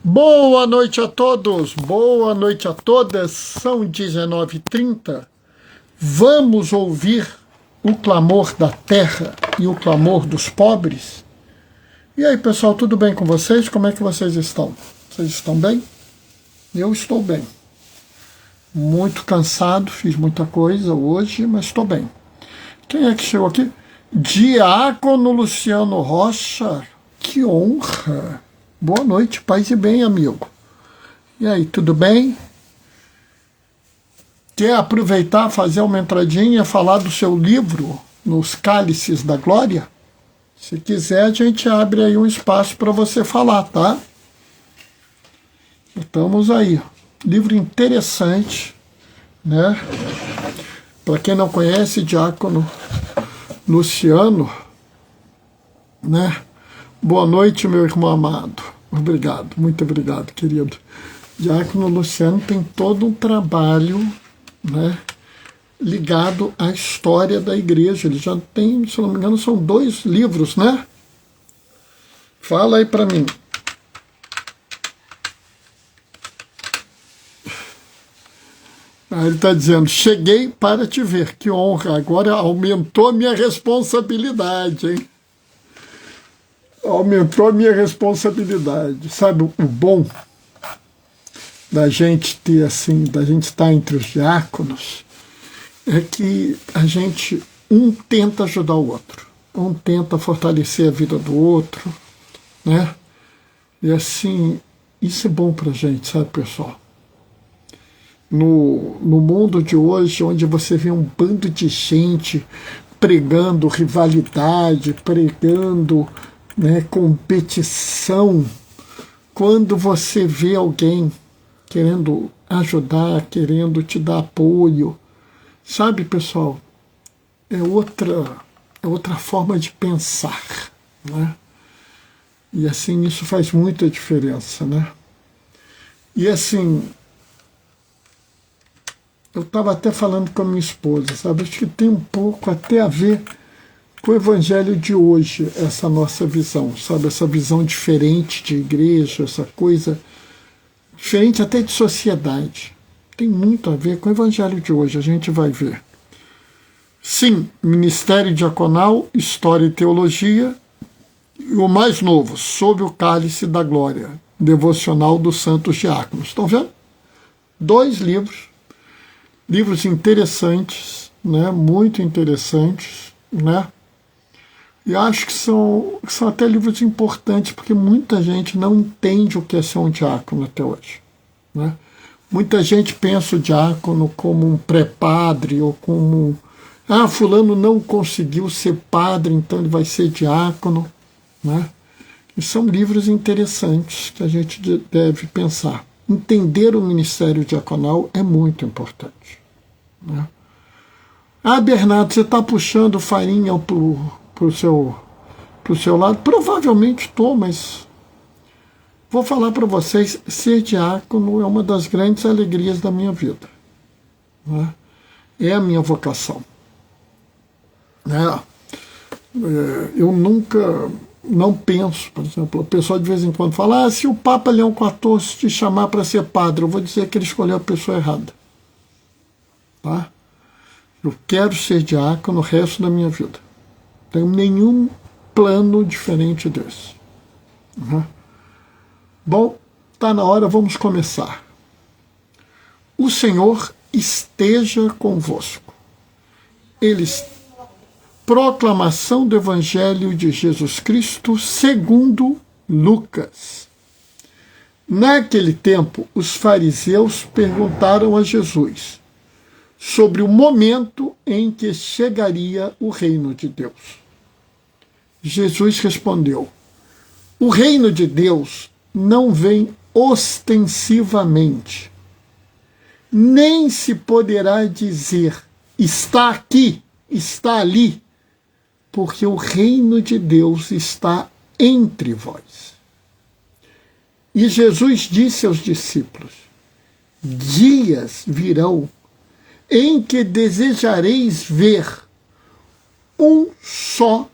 Boa noite a todos, boa noite a todas, são 19h30. Vamos ouvir o clamor da terra e o clamor dos pobres? E aí, pessoal, tudo bem com vocês? Como é que vocês estão? Vocês estão bem? Eu estou bem. Muito cansado, fiz muita coisa hoje, mas estou bem. Quem é que chegou aqui? Diácono Luciano Rocha, que honra! Boa noite, paz e bem, amigo. E aí, tudo bem? Quer aproveitar, fazer uma entradinha, falar do seu livro, Nos Cálices da Glória? Se quiser, a gente abre aí um espaço para você falar, tá? Estamos aí. Livro interessante, né? Para quem não conhece, Diácono Luciano, né? Boa noite, meu irmão amado. Obrigado, muito obrigado, querido. Diácono Luciano tem todo um trabalho, né, ligado à história da igreja. Ele já tem, se não me engano, são 2 livros, né? Fala aí para mim. Ele está dizendo, cheguei para te ver, que honra, agora aumentou a minha responsabilidade, hein? Aumentou a minha responsabilidade. Sabe o bom da gente ter assim, da gente estar entre os diáconos, é que a gente, um tenta ajudar o outro, um tenta fortalecer a vida do outro, né? E assim, isso é bom pra gente, sabe, pessoal? No mundo de hoje, onde você vê um bando de gente pregando rivalidade, pregando, né, competição, quando você vê alguém querendo ajudar, querendo te dar apoio, sabe, pessoal, é outra forma de pensar, né? E assim, isso faz muita diferença, né? E assim, eu estava até falando com a minha esposa, sabe, acho que tem um pouco até a ver com o evangelho de hoje, essa nossa visão, sabe? Essa visão diferente de igreja, essa coisa diferente até de sociedade. Tem muito a ver com o evangelho de hoje, a gente vai ver. Sim, Ministério Diaconal, História e Teologia, e o mais novo, Sob o Cálice da Glória, Devocional dos Santos Diáconos. Estão vendo? 2 livros interessantes, né? Muito interessantes, né? E acho que são até livros importantes, porque muita gente não entende o que é ser um diácono até hoje, né? Muita gente pensa o diácono como um pré-padre, ou como, fulano não conseguiu ser padre, então ele vai ser diácono, né? E são livros interessantes que a gente deve pensar. Entender o ministério diaconal é muito importante, né? Bernardo, você está puxando farinha pro seu lado? Provavelmente estou, mas vou falar para vocês, ser diácono é uma das grandes alegrias da minha vida, né? É a minha vocação, né? Eu nunca, não penso, por exemplo, a pessoa de vez em quando fala, se o Papa Leão XIV te chamar para ser padre, eu vou dizer que ele escolheu a pessoa errada, tá? Eu quero ser diácono o resto da minha vida. Não tenho nenhum plano diferente desse. Uhum. Bom, está na hora, vamos começar. O Senhor esteja convosco. Proclamação do Evangelho de Jesus Cristo segundo Lucas. Naquele tempo, os fariseus perguntaram a Jesus sobre o momento em que chegaria o reino de Deus. Jesus respondeu, o reino de Deus não vem ostensivamente, nem se poderá dizer, está aqui, está ali, porque o reino de Deus está entre vós. E Jesus disse aos discípulos, dias virão em que desejareis ver um só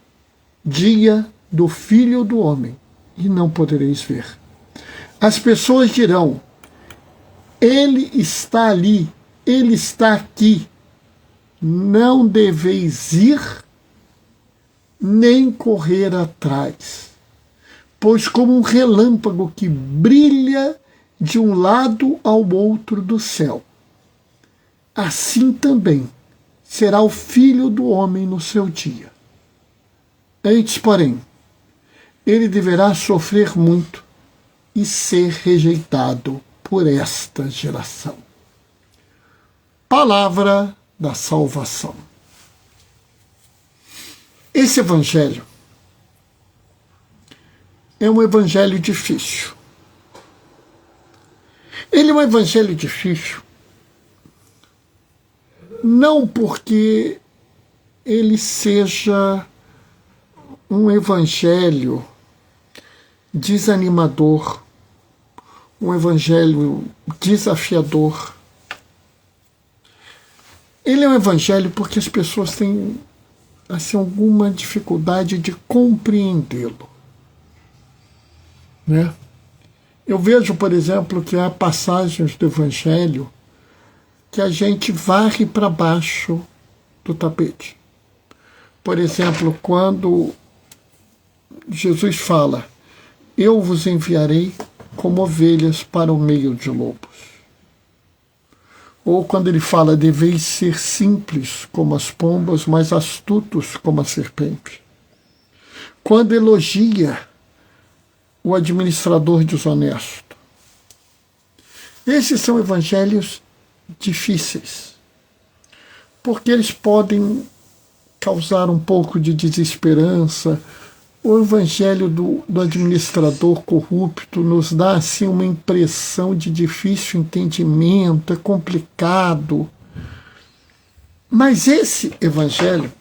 dia do Filho do Homem, e não podereis ver. as pessoas dirão: ele está ali, ele está aqui. Não deveis ir, nem correr atrás, pois como um relâmpago que brilha de um lado ao outro do céu, assim também será o Filho do Homem no seu dia. Antes, porém, ele deverá sofrer muito e ser rejeitado por esta geração. Palavra da salvação. Esse evangelho é um evangelho difícil. Ele é um evangelho difícil não porque ele seja um evangelho desanimador, um evangelho desafiador. Ele é um evangelho porque as pessoas têm assim, alguma dificuldade de compreendê-lo, né? Eu vejo, por exemplo, que há passagens do evangelho que a gente varre para baixo do tapete. Por exemplo, quando Jesus fala: eu vos enviarei como ovelhas para o meio de lobos. Ou quando ele fala: deveis ser simples como as pombas, mas astutos como a serpente. Quando elogia o administrador desonesto. Esses são evangelhos difíceis, porque eles podem causar um pouco de desesperança. O evangelho do administrador corrupto nos dá assim uma impressão de difícil entendimento, é complicado. Mas esse evangelho,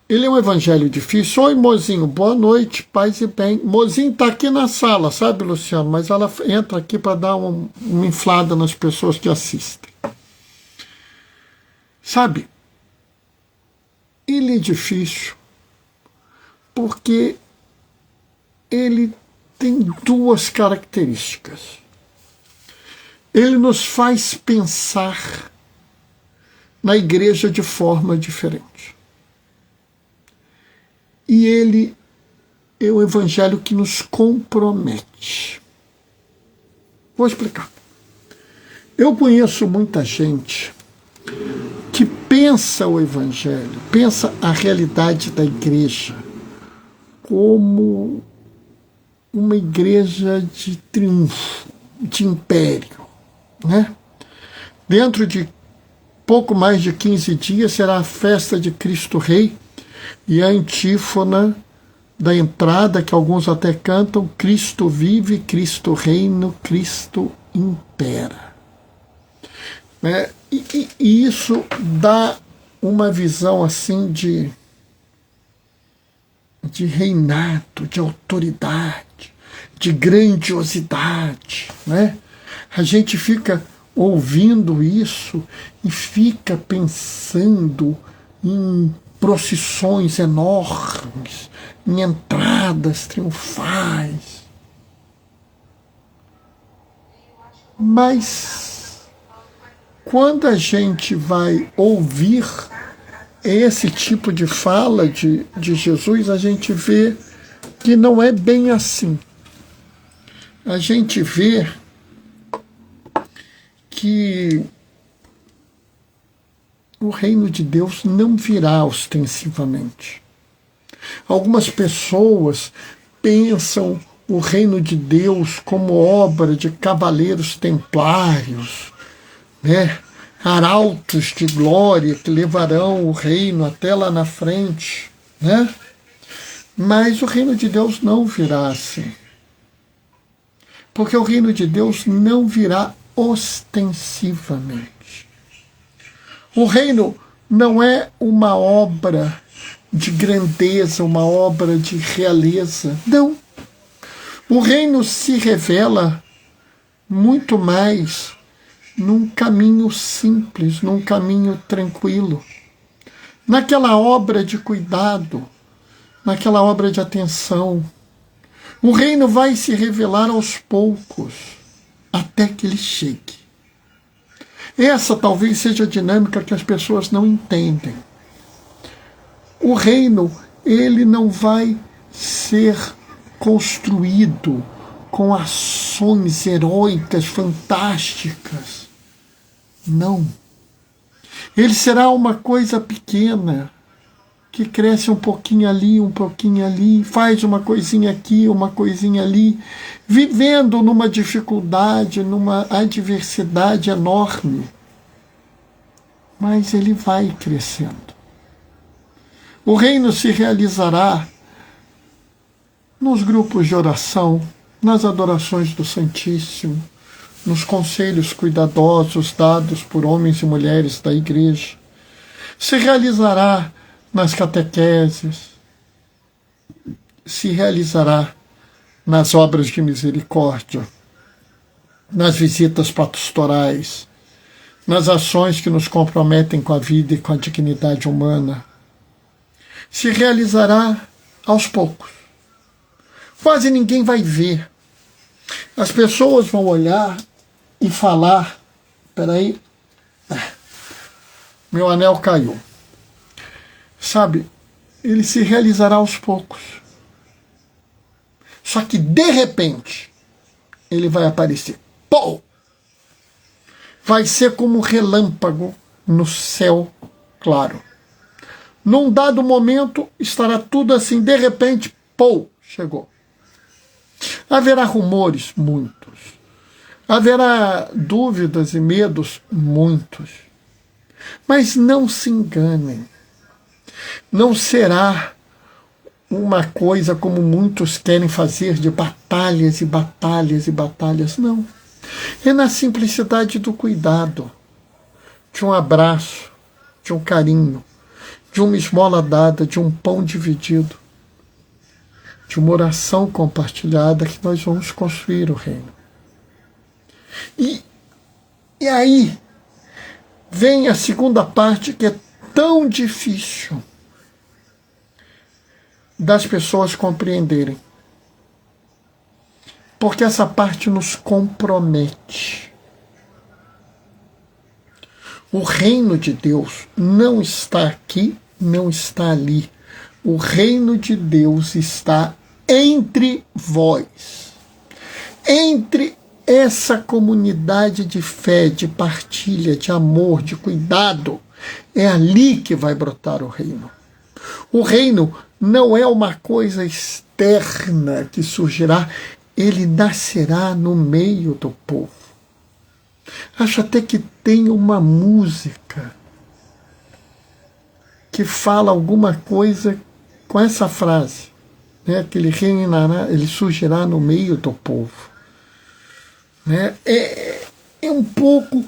ele é um evangelho difícil. Oi, mozinho, boa noite, paz e bem. Mozinho está aqui na sala, sabe, Luciano? Mas ela entra aqui para dar uma inflada nas pessoas que assistem. Sabe? Ele é difícil porque ele tem duas características. Ele nos faz pensar na igreja de forma diferente. E ele é um evangelho que nos compromete. Vou explicar. Eu conheço muita gente que pensa o evangelho, pensa a realidade da igreja como uma igreja de triunfo, de império, né? Dentro de pouco mais de 15 dias será a festa de Cristo Rei, e a antífona da entrada, que alguns até cantam: Cristo vive, Cristo reina, Cristo impera. Né? E isso dá uma visão assim de reinado, de autoridade, de grandiosidade, né? A gente fica ouvindo isso e fica pensando em procissões enormes, em entradas triunfais. Mas quando a gente vai ouvir esse tipo de fala de Jesus, a gente vê que não é bem assim. A gente vê que o reino de Deus não virá ostensivamente. Algumas pessoas pensam o reino de Deus como obra de cavaleiros templários, né? Arautos de glória que levarão o reino até lá na frente, né? Mas o reino de Deus não virá assim. Porque o reino de Deus não virá ostensivamente. O reino não é uma obra de grandeza, uma obra de realeza. Não. O reino se revela muito mais num caminho simples, num caminho tranquilo. Naquela obra de cuidado, naquela obra de atenção, O reino vai se revelar aos poucos, até que ele chegue. Essa talvez seja a dinâmica que as pessoas não entendem. O reino, ele não vai ser construído com ações heróicas, fantásticas. Não. Ele será uma coisa pequena, que cresce um pouquinho ali, faz uma coisinha aqui, uma coisinha ali, vivendo numa dificuldade, numa adversidade enorme. Mas ele vai crescendo. O reino se realizará nos grupos de oração, nas adorações do Santíssimo, nos conselhos cuidadosos dados por homens e mulheres da igreja. Se realizará nas catequeses, se realizará nas obras de misericórdia, nas visitas pastorais, nas ações que nos comprometem com a vida e com a dignidade humana. Se realizará aos poucos. Quase ninguém vai ver. As pessoas vão olhar e falar, peraí, meu anel caiu. Sabe, ele se realizará aos poucos. Só que, de repente, ele vai aparecer. Pô! Vai ser como um relâmpago no céu claro. Num dado momento, estará tudo assim, de repente, pô, chegou. Haverá rumores, muitos. Haverá dúvidas e medos, muitos. Mas não se enganem. Não será uma coisa como muitos querem fazer, de batalhas e batalhas e batalhas. Não. É na simplicidade do cuidado, de um abraço, de um carinho, de uma esmola dada, de um pão dividido, de uma oração compartilhada, que nós vamos construir o reino. E aí vem a segunda parte, que é tão difícil das pessoas compreenderem. Porque essa parte nos compromete. O reino de Deus não está aqui, não está ali. O reino de Deus está entre vós. Entre essa comunidade de fé, de partilha, de amor, de cuidado. É ali que vai brotar o reino. O reino não é uma coisa externa que surgirá, ele nascerá no meio do povo. Acho até que tem uma música que fala alguma coisa com essa frase, né? Que ele reinará, ele surgirá no meio do povo. Né? É um pouco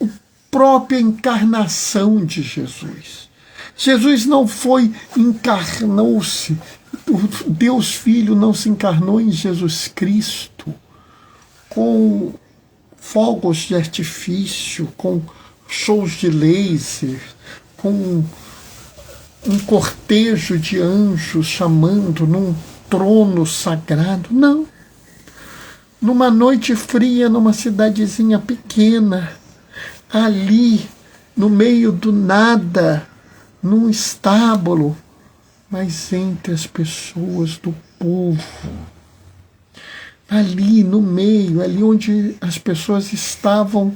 a própria encarnação de Jesus. Jesus não foi, encarnou-se. O Deus Filho não se encarnou em Jesus Cristo com fogos de artifício, com shows de laser, com um cortejo de anjos chamando num trono sagrado. Não. Numa noite fria, numa cidadezinha pequena, ali, no meio do nada, num estábulo, mas entre as pessoas do povo. Ali no meio, ali onde as pessoas estavam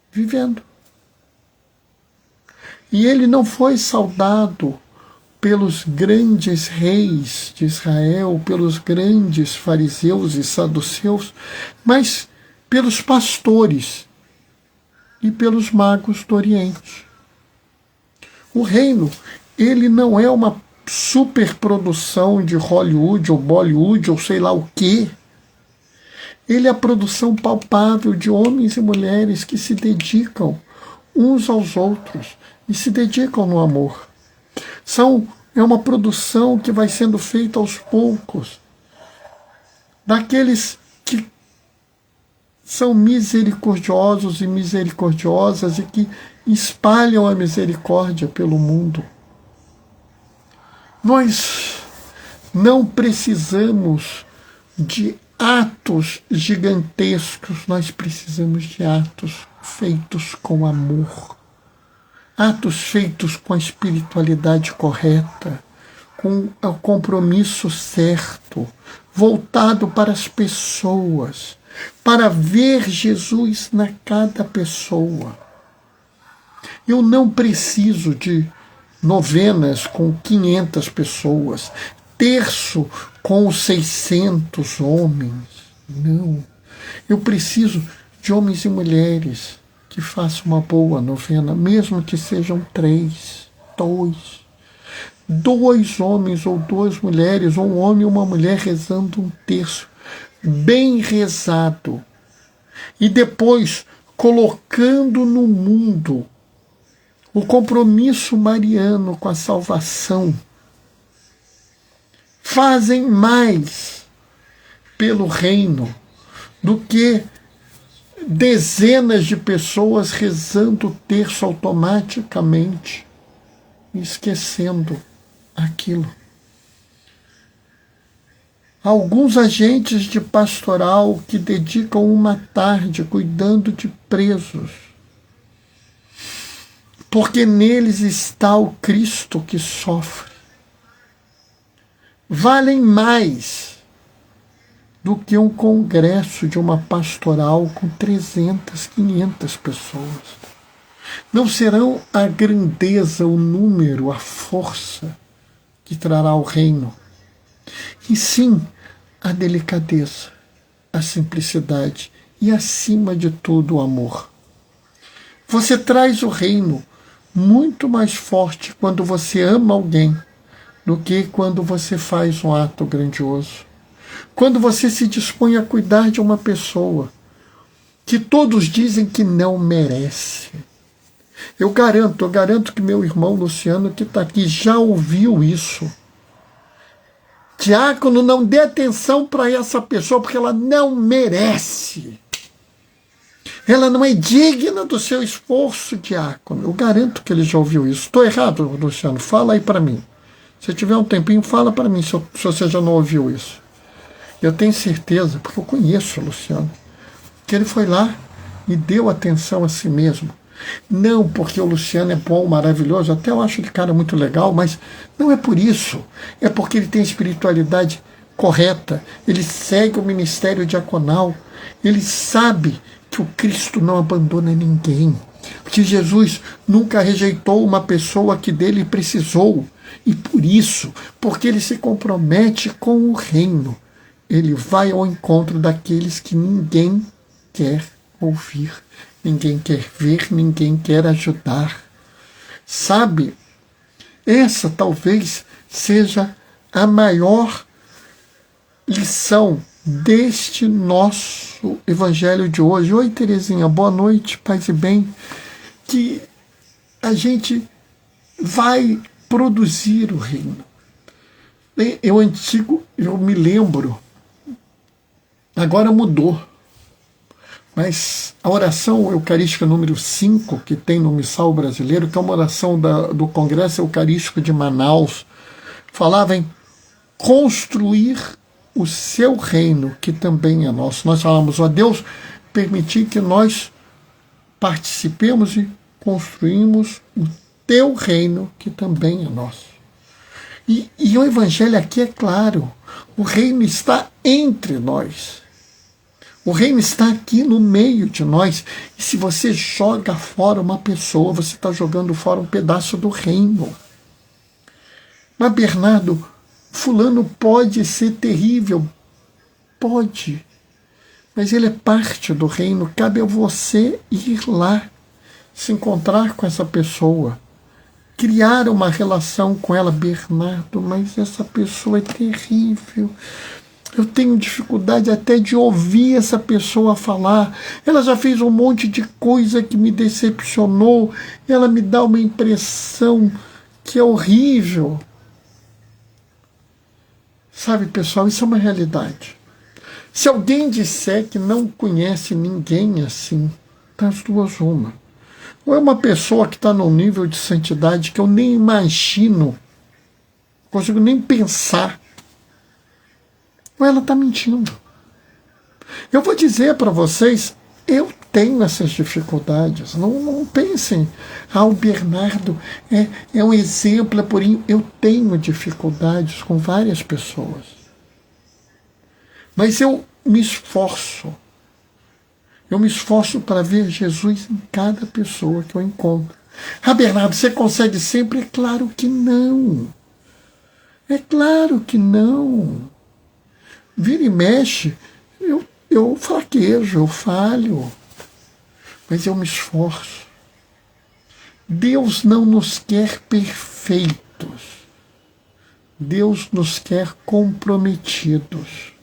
vivendo. E ele não foi saudado pelos grandes reis de Israel, pelos grandes fariseus e saduceus, mas pelos pastores e pelos magos do Oriente. O reino, ele não é uma superprodução de Hollywood ou Bollywood ou sei lá o quê. Ele é a produção palpável de homens e mulheres que se dedicam uns aos outros e se dedicam no amor. É uma produção que vai sendo feita aos poucos, daqueles que são misericordiosos e misericordiosas e que espalham a misericórdia pelo mundo. Nós Não precisamos de atos gigantescos, nós precisamos de atos feitos com amor, atos feitos com a espiritualidade correta, com o compromisso certo, voltado para as pessoas, para ver Jesus na cada pessoa. Eu não preciso de novenas com 500 pessoas, terço com 600 homens. Não. Eu preciso de homens e mulheres que façam uma boa novena, mesmo que sejam 3, 2 homens ou 2 mulheres, ou um homem e uma mulher rezando um terço bem rezado. E depois colocando no mundo o compromisso mariano com a salvação. Fazem mais pelo reino do que dezenas de pessoas rezando o terço automaticamente, esquecendo aquilo. Alguns agentes de pastoral que dedicam uma tarde cuidando de presos, porque neles está o Cristo que sofre, valem mais do que um congresso de uma pastoral com 300, 500 pessoas. Não serão a grandeza, o número, a força que trará o reino, e sim a delicadeza, a simplicidade e, acima de tudo, o amor. Você traz o reino muito mais forte quando você ama alguém do que quando você faz um ato grandioso. Quando você se dispõe a cuidar de uma pessoa que todos dizem que não merece. Eu garanto que meu irmão Luciano, que está aqui, já ouviu isso. Diácono, não dê atenção para essa pessoa porque ela não merece. Ela não é digna do seu esforço, diácono. Eu garanto que ele já ouviu isso. Estou errado, Luciano? Fala aí para mim. Se tiver um tempinho, fala para mim se você já não ouviu isso. Eu tenho certeza, porque eu conheço o Luciano, que ele foi lá e deu atenção a si mesmo. Não porque o Luciano é bom, maravilhoso, até eu acho ele cara muito legal, mas não é por isso. É porque ele tem espiritualidade correta, ele segue o ministério diaconal, ele sabe que o Cristo não abandona ninguém, que Jesus nunca rejeitou uma pessoa que dele precisou, e por isso, porque ele se compromete com o reino, ele vai ao encontro daqueles que ninguém quer ouvir, ninguém quer ver, ninguém quer ajudar. Sabe, essa talvez seja a maior lição deste nosso evangelho de hoje. Oi, Terezinha, boa noite, paz e bem. Que a gente vai produzir o reino. Eu me lembro, agora mudou, mas a oração eucarística número 5, que tem no Missal Brasileiro, que é uma oração do Congresso Eucarístico de Manaus, falava em construir o seu reino, que também é nosso. Nós falamos, ó Deus, permitir que nós participemos e construímos o teu reino, que também é nosso. E o Evangelho aqui é claro, o reino está entre nós. O reino está aqui no meio de nós. E se você joga fora uma pessoa, você está jogando fora um pedaço do reino. Mas, Bernardo, fulano pode ser terrível. Pode. Mas ele é parte do reino. Cabe a você ir lá, se encontrar com essa pessoa, criar uma relação com ela. Bernardo, mas essa pessoa é terrível. Eu tenho dificuldade até de ouvir essa pessoa falar. Ela já fez um monte de coisa que me decepcionou. Ela me dá uma impressão que é horrível. Sabe, pessoal, isso é uma realidade. Se alguém disser que não conhece ninguém assim, das duas uma. Ou é uma pessoa que está num nível de santidade que eu nem imagino, não consigo nem pensar ou ela está mentindo. Eu vou dizer para vocês, eu tenho essas dificuldades. Não pensem, o Bernardo é um exemplo, é purinho. Eu tenho dificuldades com várias pessoas. Mas eu me esforço. Eu me esforço para ver Jesus em cada pessoa que eu encontro. Bernardo, você consegue sempre? É claro que não. É claro que não. Vira e mexe, eu fraquejo, eu falho. Mas eu me esforço. Deus não nos quer perfeitos. Deus nos quer comprometidos.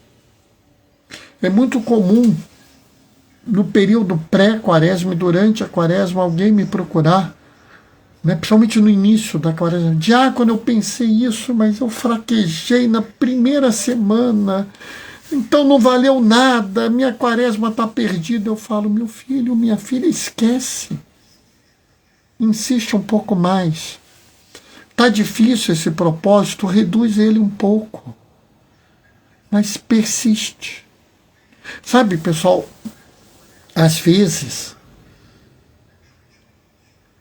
É muito comum, no período pré-quaresma e durante a quaresma, alguém me procurar, né, principalmente no início da quaresma. Diácono, eu pensei isso, mas eu fraquejei na primeira semana, então não valeu nada, minha quaresma está perdida. Eu falo, meu filho, minha filha, esquece. Insiste um pouco mais. Está difícil esse propósito, reduz ele um pouco. Mas persiste. Sabe, pessoal, às vezes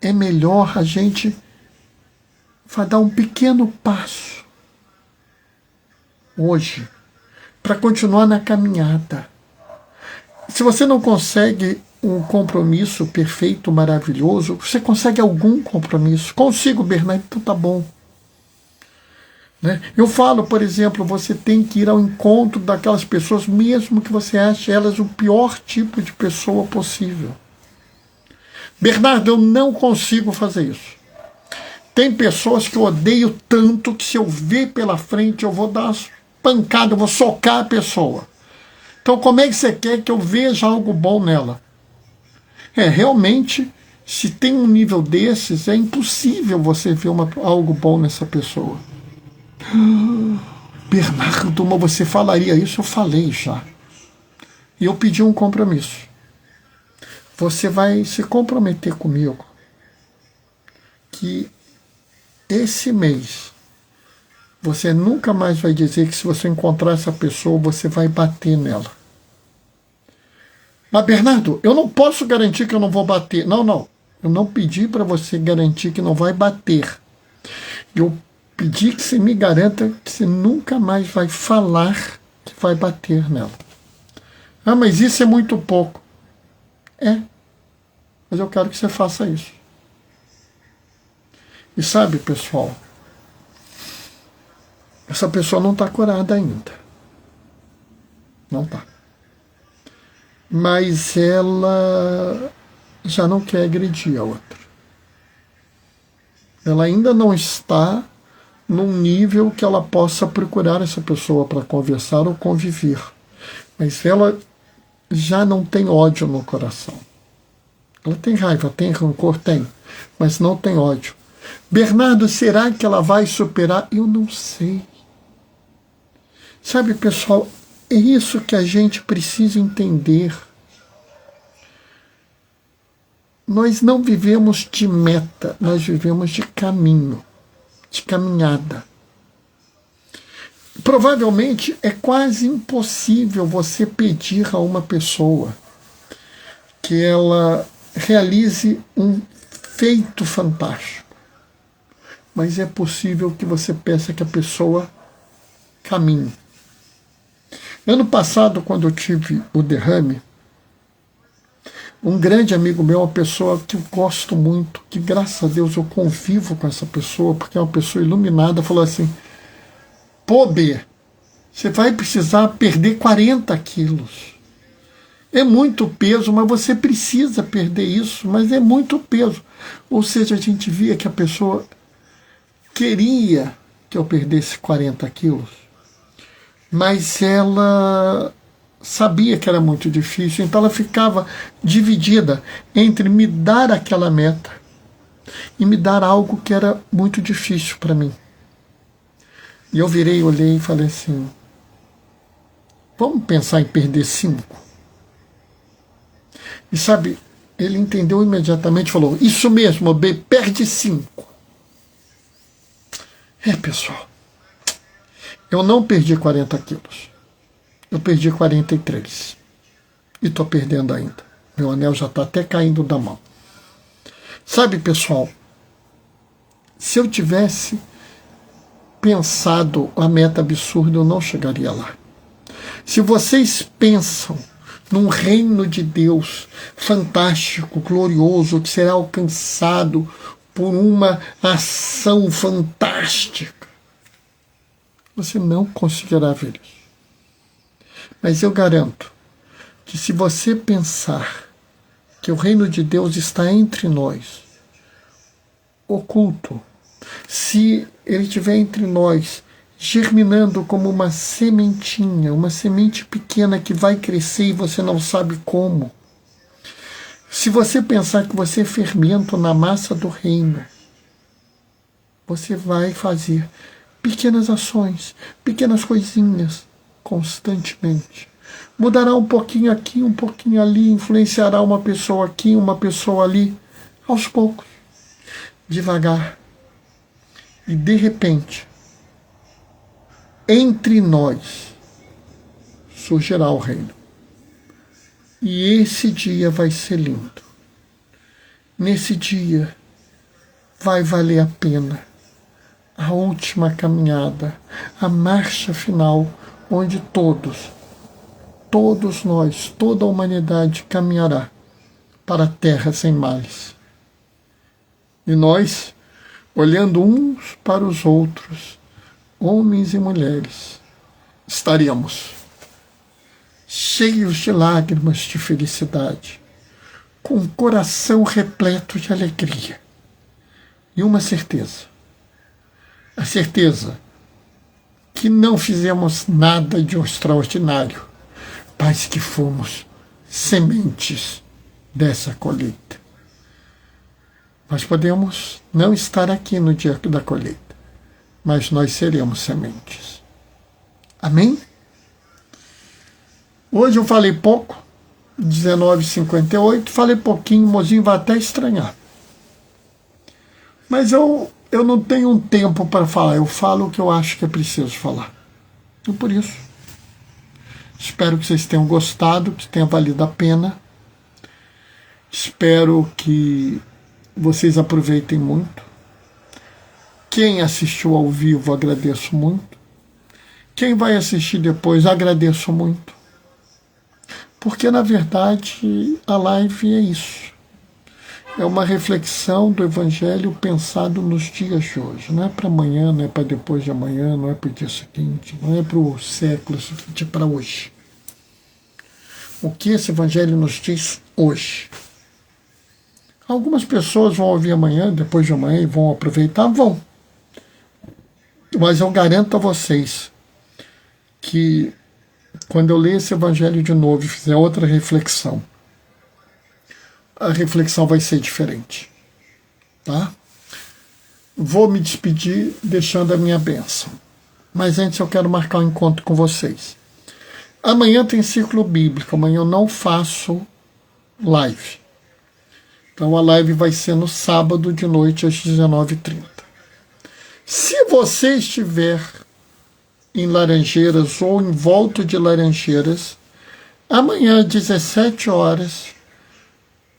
é melhor a gente dar um pequeno passo hoje para continuar na caminhada. Se você não consegue um compromisso perfeito, maravilhoso, você consegue algum compromisso? Consigo, Bernardo, então tá bom. Né? Eu falo, por exemplo, você tem que ir ao encontro daquelas pessoas, mesmo que você ache elas o pior tipo de pessoa possível. Bernardo, eu não consigo fazer isso. Tem pessoas que eu odeio tanto que se eu ver pela frente eu vou dar uma pancada, eu vou socar a pessoa. Então como é que você quer que eu veja algo bom nela? Realmente, se tem um nível desses, é impossível você ver algo bom nessa pessoa. Bernardo, mas você falaria isso? Eu falei já. E eu pedi um compromisso. Você vai se comprometer comigo que esse mês você nunca mais vai dizer que se você encontrar essa pessoa, você vai bater nela. Mas, Bernardo, eu não posso garantir que eu não vou bater. Não. Eu não pedi para você garantir que não vai bater. Eu pedi que você me garanta que você nunca mais vai falar que vai bater nela. Mas isso é muito pouco. Mas eu quero que você faça isso. E sabe, pessoal, essa pessoa não está curada ainda. Não está. Mas ela já não quer agredir a outra. Ela ainda não está num nível que ela possa procurar essa pessoa para conversar ou conviver. Mas ela já não tem ódio no coração. Ela tem raiva, tem rancor, tem, mas não tem ódio. Bernardo, será que ela vai superar? Eu não sei. Sabe, pessoal, é isso que a gente precisa entender. Nós não vivemos de meta, nós vivemos de caminho, de caminhada. Provavelmente é quase impossível você pedir a uma pessoa que ela realize um feito fantástico. Mas é possível que você peça que a pessoa caminhe. Ano passado, quando eu tive o derrame, um grande amigo meu, uma pessoa que eu gosto muito, que graças a Deus eu convivo com essa pessoa, porque é uma pessoa iluminada, falou assim, pô, B, você vai precisar perder 40 quilos. É muito peso, mas você precisa perder isso, mas é muito peso. Ou seja, a gente via que a pessoa queria que eu perdesse 40 quilos, mas ela sabia que era muito difícil, então ela ficava dividida entre me dar aquela meta e me dar algo que era muito difícil para mim. E eu virei, olhei e falei assim, vamos pensar em perder 5? E sabe, ele entendeu imediatamente, falou, isso mesmo, B, perde 5. Pessoal, eu não perdi 40 quilos. Eu perdi 43. E estou perdendo ainda. Meu anel já está até caindo da mão. Sabe, pessoal, se eu tivesse pensado a meta absurda, eu não chegaria lá. Se vocês pensam num reino de Deus fantástico, glorioso, que será alcançado por uma ação fantástica, você não conseguirá ver isso. Mas eu garanto que se você pensar que o reino de Deus está entre nós, oculto, se ele estiver entre nós, germinando como uma sementinha, uma semente pequena que vai crescer e você não sabe como. Se você pensar que você é fermento na massa do reino, você vai fazer pequenas ações, pequenas coisinhas, constantemente. Mudará um pouquinho aqui, um pouquinho ali, influenciará uma pessoa aqui, uma pessoa ali, aos poucos, devagar. E de repente, entre nós surgirá o reino. E esse dia vai ser lindo. Nesse dia vai valer a pena a última caminhada, a marcha final, onde todos nós, toda a humanidade caminhará para a terra sem males. E nós, olhando uns para os outros, homens e mulheres, estaremos cheios de lágrimas de felicidade, com o coração repleto de alegria e uma certeza, a certeza que não fizemos nada de extraordinário, mas que fomos sementes dessa colheita. Nós podemos não estar aqui no dia da colheita, mas nós seremos sementes. Amém? Hoje eu falei pouco, 19h58, falei pouquinho, o mozinho vai até estranhar. Mas eu não tenho um tempo para falar, eu falo o que eu acho que é preciso falar. E por isso, espero que vocês tenham gostado, que tenha valido a pena. Espero que vocês aproveitem muito. Quem assistiu ao vivo, agradeço muito. Quem vai assistir depois, agradeço muito. Porque, na verdade, a live é isso. É uma reflexão do Evangelho pensado nos dias de hoje. Não é para amanhã, não é para depois de amanhã, não é para o dia seguinte, não é para o século seguinte, é para hoje. O que esse Evangelho nos diz hoje? Algumas pessoas vão ouvir amanhã, depois de amanhã, e vão aproveitar? Vão. Mas eu garanto a vocês que quando eu ler esse Evangelho de novo e fizer outra reflexão, a reflexão vai ser diferente. Tá? Vou me despedir deixando a minha bênção. Mas antes eu quero marcar um encontro com vocês. Amanhã tem ciclo bíblico, amanhã eu não faço live. Então a live vai ser no sábado de noite às 19h30. Se você estiver em Laranjeiras ou em volta de Laranjeiras, amanhã às 17 horas,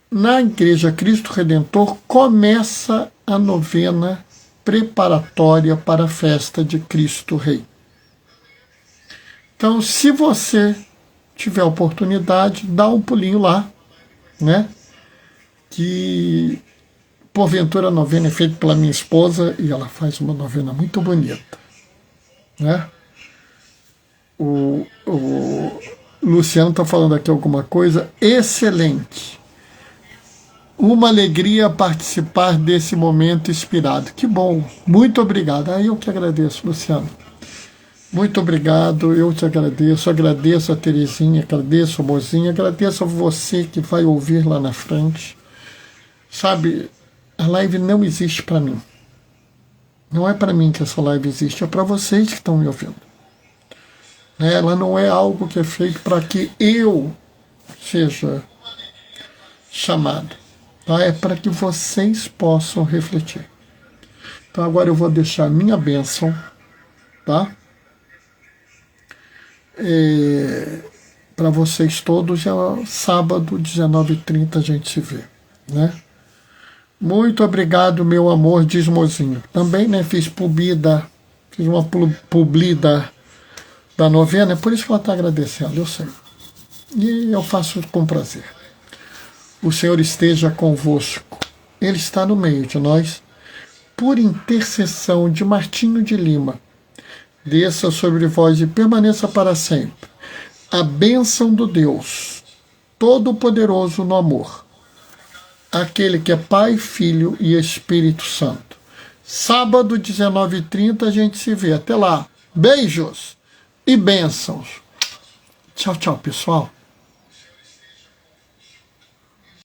na Igreja Cristo Redentor, começa a novena preparatória para a festa de Cristo Rei. Então, se você tiver oportunidade, dá um pulinho lá, né? Que, porventura, a novena é feita pela minha esposa e ela faz uma novena muito bonita, né? O Luciano está falando aqui alguma coisa excelente. Uma alegria participar desse momento inspirado. Que bom, muito obrigado. Eu que agradeço, Luciano. Muito obrigado, eu te agradeço. Agradeço a Terezinha, agradeço a Mozinha, agradeço a você que vai ouvir lá na frente. Sabe, a live não existe para mim. Não é para mim que essa live existe, é para vocês que estão me ouvindo. Ela não é algo que é feito para que eu seja chamado. Tá? É para que vocês possam refletir. Então agora eu vou deixar a minha bênção, tá? para vocês todos, sábado, 19h30, a gente se vê, né? Muito obrigado, meu amor, diz Mozinho. Também, né, fiz uma publi da novena, é por isso que ela está agradecendo, eu sei. E eu faço com prazer. O Senhor esteja convosco. Ele está no meio de nós. Por intercessão de Martinho de Lima, desça sobre vós e permaneça para sempre a bênção do Deus Todo-Poderoso no amor, aquele que é Pai, Filho e Espírito Santo. Sábado, 19h30, a gente se vê. Até lá. Beijos e bênçãos. Tchau, tchau, pessoal.